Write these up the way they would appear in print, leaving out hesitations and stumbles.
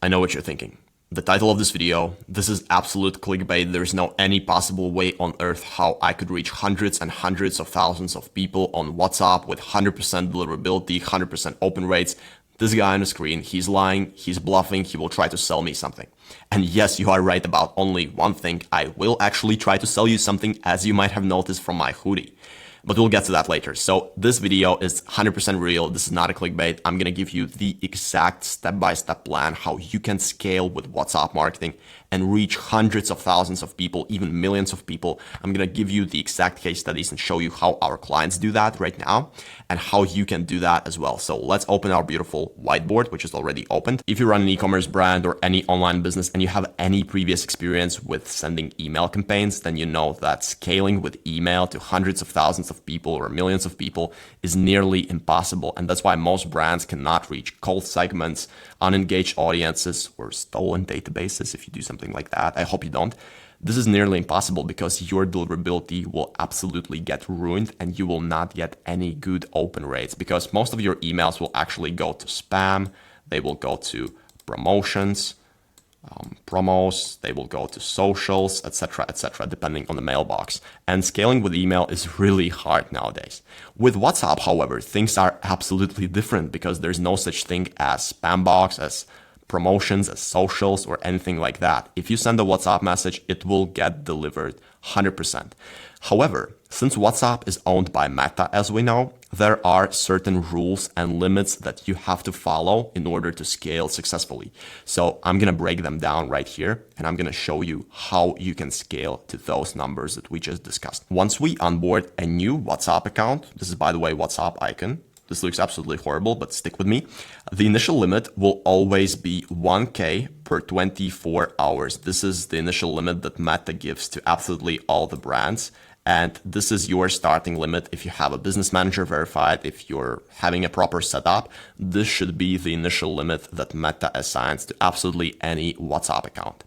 I know what you're thinking. The title of this video, this is absolute clickbait. There's no any possible way on earth how I could reach hundreds and hundreds of thousands of people on WhatsApp with 100% deliverability, 100% open rates. This guy on the screen, he's lying, he's bluffing, he will try to sell me something. And yes, you are right about only one thing. I will actually try to sell you something, as you might have noticed from my hoodie. But we'll get to that later. So this video is 100% real. This is not a clickbait. I'm going to give you the exact step-by-step plan how you can scale with WhatsApp marketing and reach hundreds of thousands of people, even millions of people. I'm going to give you the exact case studies and show you how our clients do that right now and how you can do that as well. So let's open our beautiful whiteboard, which is already opened. If you run an e-commerce brand or any online business and you have any previous experience with sending email campaigns, then you know that scaling with email to hundreds of thousands of people or millions of people is nearly impossible. And that's why most brands cannot reach cold segments, unengaged audiences, or stolen databases. If you do something like that, I hope you don't. This is nearly impossible because your deliverability will absolutely get ruined and you will not get any good open rates because most of your emails will actually go to spam. They will go to promotions, promos, they will go to socials, etc., depending on the mailbox. And scaling with email is really hard nowadays. With WhatsApp, however, things are absolutely different because there's no such thing as spam box, as promotions, as socials, or anything like that. If you send a WhatsApp message, it will get delivered 100%. However, since WhatsApp is owned by Meta, as we know, there are certain rules and limits that you have to follow in order to scale successfully. So I'm going to break them down right here, and I'm going to show you how you can scale to those numbers that we just discussed. Once we onboard a new WhatsApp account, this is, by the way, WhatsApp icon. This looks absolutely horrible, but stick with me. The initial limit will always be 1K per 24 hours. This is the initial limit that Meta gives to absolutely all the brands. And this is your starting limit. If you have a business manager verified, if you're having a proper setup, this should be the initial limit that Meta assigns to absolutely any WhatsApp account.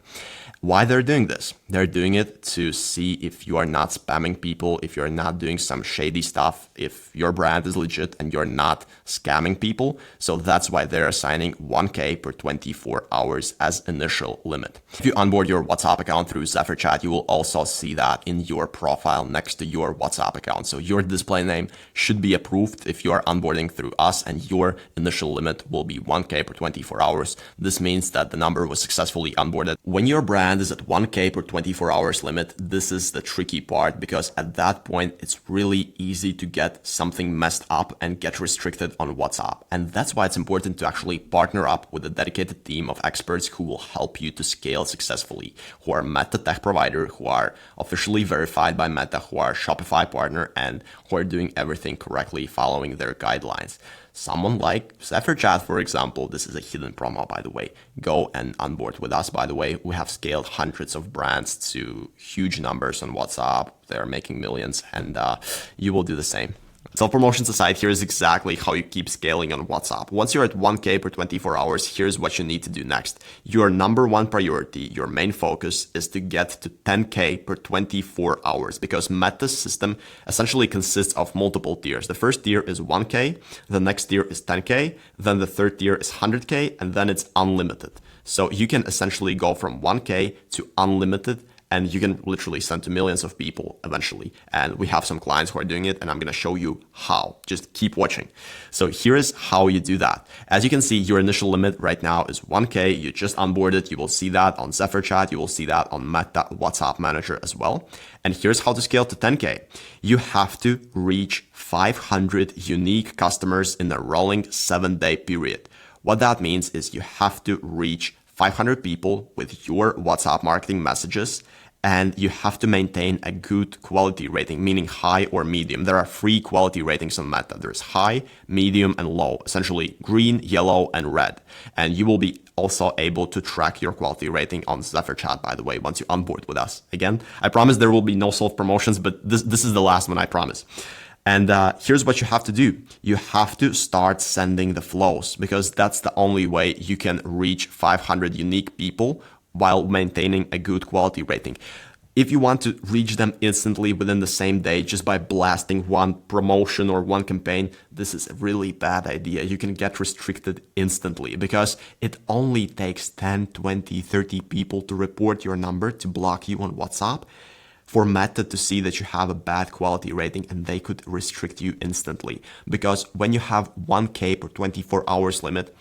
Why they're doing this? They're doing it to see if you are not spamming people, if you're not doing some shady stuff, if your brand is legit and you're not scamming people. So that's why they're assigning 1K per 24 hours as initial limit. If you onboard your WhatsApp account through Zephyr Chat, you will also see that in your profile next to your WhatsApp account. So your display name should be approved if you are onboarding through us, and your initial limit will be 1K per 24 hours. This means that the number was successfully onboarded. When your brand is at 1K per 24 hours limit, this is the tricky part because at that point, it's really easy to get something messed up and get restricted on WhatsApp. And that's why it's important to actually partner up with a dedicated team of experts who will help you to scale successfully, who are Meta tech provider, who are officially verified by Meta, who are Shopify partner, and who are doing everything correctly following their guidelines. Someone like Zephyr Chat, for example, this is a hidden promo, by the way. Go and onboard with us, by the way. We have scaled hundreds of brands to huge numbers on WhatsApp. They're making millions, and you will do the same. Self-promotions aside, here's exactly how you keep scaling on WhatsApp. Once you're at 1K per 24 hours, here's what you need to do next. Your number one priority, your main focus is to get to 10K per 24 hours because Meta's system essentially consists of multiple tiers. The first tier is 1K, the next tier is 10K, then the third tier is 100K, and then it's unlimited. So you can essentially go from 1K to unlimited, and you can literally send to millions of people eventually. And we have some clients who are doing it, and I'm gonna show you how. Just keep watching. So here is how you do that. As you can see, your initial limit right now is 1K. You just onboarded. You will see that on Zephyr Chat. You will see that on Meta WhatsApp Manager as well. And here's how to scale to 10K. You have to reach 500 unique customers in a rolling 7-day period. What that means is you have to reach 500 people with your WhatsApp marketing messages, and you have to maintain a good quality rating, meaning high or medium. There are 3 quality ratings on Meta. There's high, medium, and low, essentially green, yellow, and red. And you will be also able to track your quality rating on Zephyr Chat, by the way, once you onboard with us. Again, I promise there will be no sold promotions, but this is the last one, I promise. And here's what you have to do. You have to start sending the flows because that's the only way you can reach 500 unique people while maintaining a good quality rating. If you want to reach them instantly within the same day just by blasting one promotion or one campaign, this is a really bad idea. You can get restricted instantly because it only takes 10, 20, 30 people to report your number to block you on WhatsApp for Meta to see that you have a bad quality rating, and they could restrict you instantly. Because when you have 1K per 24 hours limit,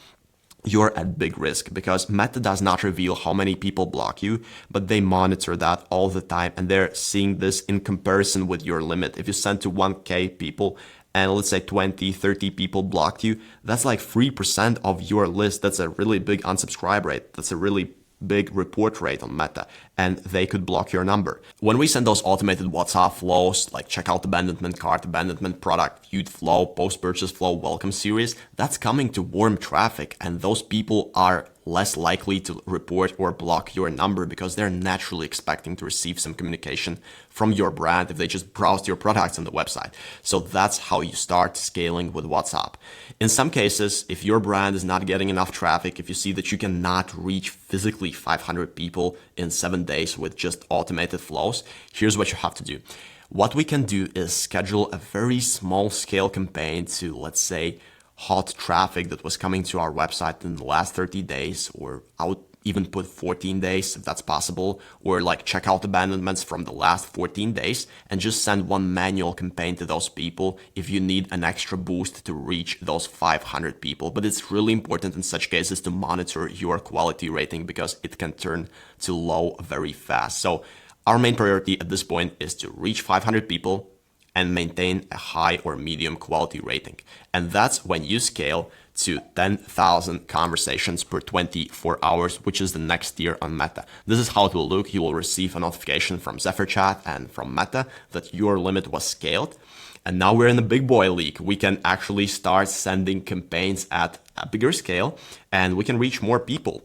you're at big risk because Meta does not reveal how many people block you, but they monitor that all the time, and they're seeing this in comparison with your limit. If you send to 1K people and let's say 20, 30 people blocked you, that's like 3% of your list. That's a really big unsubscribe rate. That's a really big report rate on Meta, and they could block your number. When we send those automated WhatsApp flows like checkout abandonment, cart abandonment, product viewed flow, post-purchase flow, welcome series, that's coming to warm traffic, and those people are less likely to report or block your number because they're naturally expecting to receive some communication from your brand if they just browsed your products on the website. So that's how you start scaling with WhatsApp. In some cases, if your brand is not getting enough traffic, if you see that you cannot reach physically 500 people in 7 days with just automated flows, here's what you have to do. What we can do is schedule a very small scale campaign to, let's say, hot traffic that was coming to our website in the last 30 days, or I would even put 14 days if that's possible, or like checkout abandonments from the last 14 days, and just send one manual campaign to those people if you need an extra boost to reach those 500 people. But it's really important in such cases to monitor your quality rating because it can turn to low very fast. So our main priority at this point is to reach 500 people and maintain a high or medium quality rating. And that's when you scale to 10,000 conversations per 24 hours, which is the next tier on Meta. This is how it will look. You will receive a notification from Zephyr Chat and from Meta that your limit was scaled. And now we're in the big boy league. We can actually start sending campaigns at a bigger scale, and we can reach more people.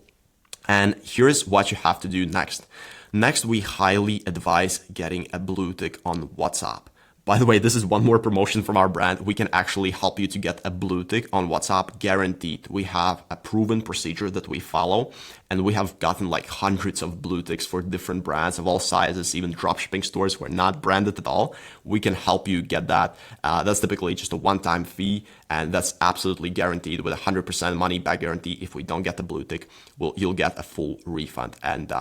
And here's what you have to do next. Next, we highly advise getting a blue tick on WhatsApp. By the way, this is one more promotion from our brand. We can actually help you to get a blue tick on WhatsApp guaranteed. We have a proven procedure that we follow, and we have gotten like hundreds of blue ticks for different brands of all sizes, even dropshipping stores who are not branded at all. We can help you get that. That's typically just a one-time fee, and that's absolutely guaranteed with a 100% money back guarantee. If we don't get the blue tick, you'll get a full refund. And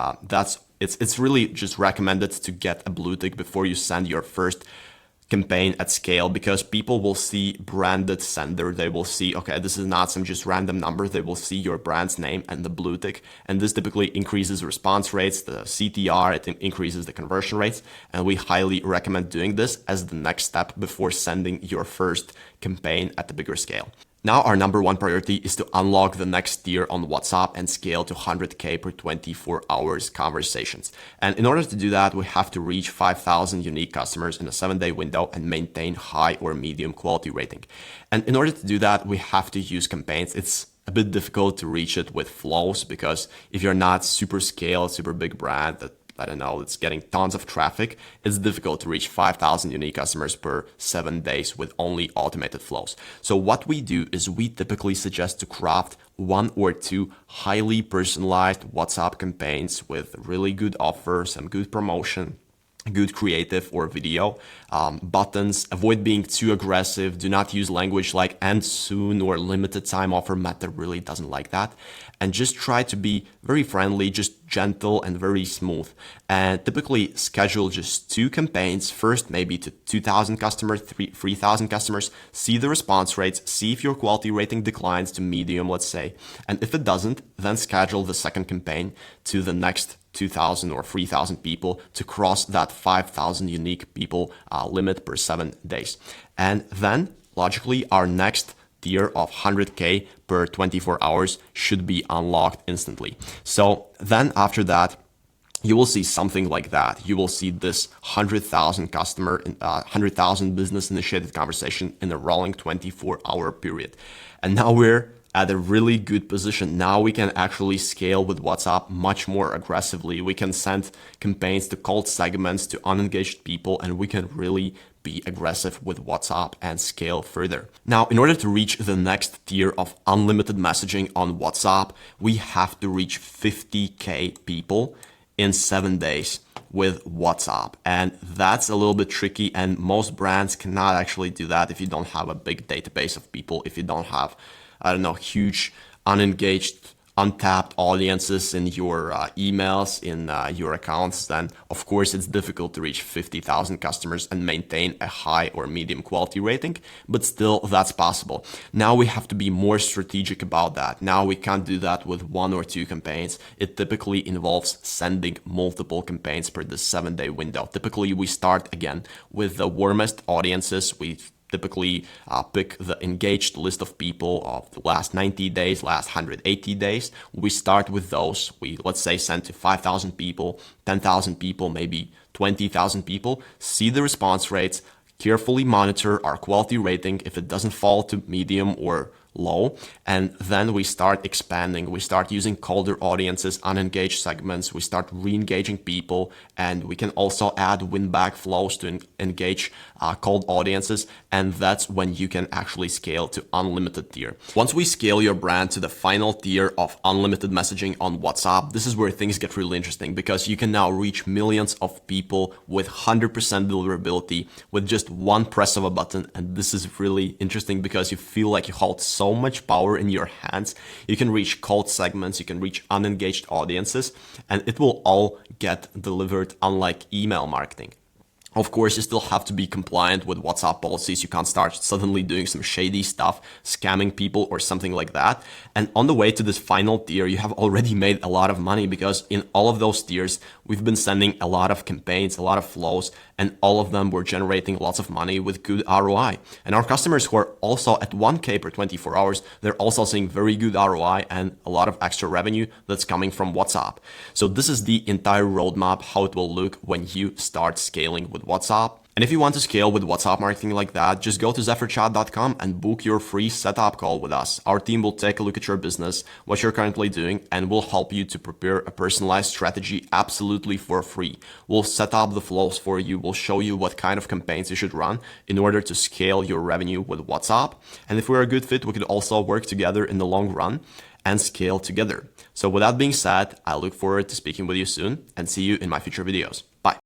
it's really just recommended to get a blue tick before you send your first campaign at scale, because people will see branded sender. They will see, okay, this is not some just random number. They will see your brand's name and the blue tick. And this typically increases response rates, the CTR, it increases the conversion rates. And we highly recommend doing this as the next step before sending your first campaign at the bigger scale. Now our number one priority is to unlock the next tier on WhatsApp and scale to 100K per 24 hours conversations. And in order to do that, we have to reach 5,000 unique customers in a 7-day window and maintain high or medium quality rating. And in order to do that, we have to use campaigns. It's a bit difficult to reach it with flows because if you're not super scaled, super big brand that it's getting tons of traffic, it's difficult to reach 5,000 unique customers per 7 days with only automated flows. So what we do is we typically suggest to craft 1 or 2 highly personalized WhatsApp campaigns with really good offers, some good promotion, good creative or video, buttons. Avoid being too aggressive. Do not use language like end soon or limited time offer. Meta really doesn't like that. And just try to be very friendly, just gentle and very smooth. And typically schedule just 2 campaigns, first maybe to 2,000 customers, 3,000 customers, see the response rates, see if your quality rating declines to medium, let's say. And if it doesn't, then schedule the second campaign to the next 2,000 or 3,000 people to cross that 5,000 unique people limit per 7 days. And then logically our next tier of 100K per 24 hours should be unlocked instantly. So then after that, you will see something like that. You will see this 100,000 business initiated conversation in a rolling 24-hour period. And now we're at a really good position. Now we can actually scale with WhatsApp much more aggressively. We can send campaigns to cold segments, to unengaged people, and we can really be aggressive with WhatsApp and scale further. Now, in order to reach the next tier of unlimited messaging on WhatsApp, we have to reach 50K people in 7 days with WhatsApp. And that's a little bit tricky, and most brands cannot actually do that if you don't have a big database of people, if you don't have, I don't know, huge unengaged, untapped audiences in your emails, in your accounts. Then of course it's difficult to reach 50,000 customers and maintain a high or medium quality rating, but still that's possible. Now we have to be more strategic about that. Now we can't do that with 1 or 2 campaigns. It typically involves sending multiple campaigns per the 7-day window. Typically we start again with the warmest audiences. We typically pick the engaged list of people of the last 90 days, last 180 days. We start with those. We, let's say, send to 5,000 people, 10,000 people, maybe 20,000 people, see the response rates, carefully monitor our quality rating if it doesn't fall to medium or low, and then we start expanding. We start using colder audiences, unengaged segments. We start re-engaging people, and we can also add win-back flows to engage cold audiences, and that's when you can actually scale to unlimited tier. Once we scale your brand to the final tier of unlimited messaging on WhatsApp, this is where things get really interesting, because you can now reach millions of people with 100% deliverability with just one press of a button. And this is really interesting because you feel like you hold so much power in your hands. You can reach cold segments, you can reach unengaged audiences, and it will all get delivered, unlike email marketing. Of course, you still have to be compliant with WhatsApp policies. You can't start suddenly doing some shady stuff, scamming people or something like that. And on the way to this final tier, you have already made a lot of money, because in all of those tiers, we've been sending a lot of campaigns, a lot of flows, and all of them were generating lots of money with good ROI. And our customers who are also at 1K per 24 hours, they're also seeing very good ROI and a lot of extra revenue that's coming from WhatsApp. So this is the entire roadmap, how it will look when you start scaling with WhatsApp. And if you want to scale with WhatsApp marketing like that, just go to zephyrchat.com and book your free setup call with us. Our team will take a look at your business, what you're currently doing, and we'll help you to prepare a personalized strategy absolutely for free. We'll set up the flows for you. We'll show you what kind of campaigns you should run in order to scale your revenue with WhatsApp. And if we're a good fit, we could also work together in the long run and scale together. So with that being said, I look forward to speaking with you soon, and see you in my future videos.